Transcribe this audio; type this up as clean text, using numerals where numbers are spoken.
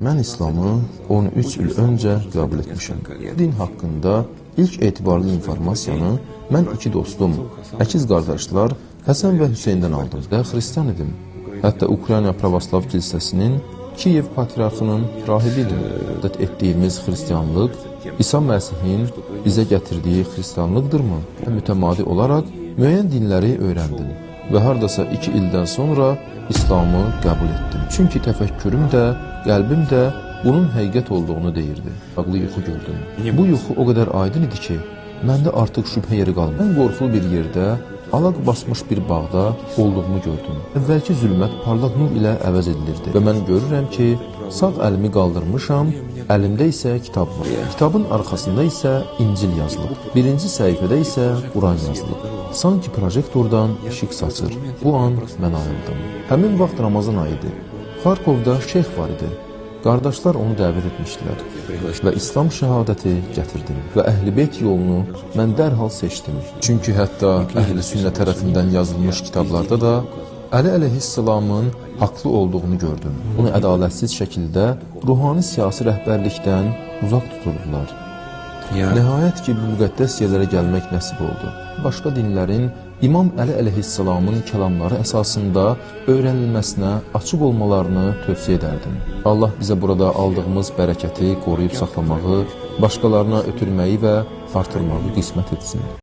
Mən İslamı 13 il öncə qəbul etmişəm. Din haqqında ilk etibarlı informasiyanı mən iki dostum, əkiz qardaşlar Həsən və Hüseyndən aldım və xristian idim. Hətta Ukrayna Pravoslav Kilsəsinin Kiyev Patriarxının rahibi idim. Adət etdiyimiz xristianlıq İsa Məsihin bizə gətirdiyi xristianlıqdırmı? Mütəmadi olaraq müəyyən dinləri öyrəndim və hardasa 2 ildən sonra İslamı qəbul etdim. Çünki təfəkkürüm də, qəlbim də bunun həqiqət olduğunu deyirdi. Ağlı yuxu gördüm. Bu yuxu o qədər aydın idi ki, məndə artıq şübhə yeri qalmadı. Mən qorxulu bir yerdə, alaq basmış bir bağda olduğumu gördüm. Əvvəlki zülmət parlaq nur ilə əvəz edilirdi və mən görürəm ki, sağ əlimi qaldırmışam, əlimdə isə kitab var. Kitabın arxasında isə İncil yazılıb. Birinci səhifədə isə Quran yazılıb. Sanki projektordan işıq saçır. Bu an mən ayıldım. Həmin vaxt Ramazan ayı idi. Xarkovda şeyx var idi. Qardaşlar onu dəvət etmişdilər və İslam şəhadəti gətirdim və Əhl-i-Beyt yolunu mən dərhal seçdim. Çünki hətta Əhl-i-Sünnə tərəfindən yazılmış kitablarda da Əli əleyhissalamın haqlı olduğunu gördüm. Onu ədalətsiz şəkildə ruhani siyasi rəhbərlikdən uzaq tuturdular. Nəhayət ki, bu müqəddəs yerlərə gəlmək nəsib oldu. Başqa dinlərin İmam Əli əleyhissalamın kəlamları əsasında öyrənilməsinə açıq olmalarını tövsiyə edərdim. Allah bizə burada aldığımız bərəkəti qoruyub saxlamağı, başqalarına ötürməyi və artırmağı qismət etsin.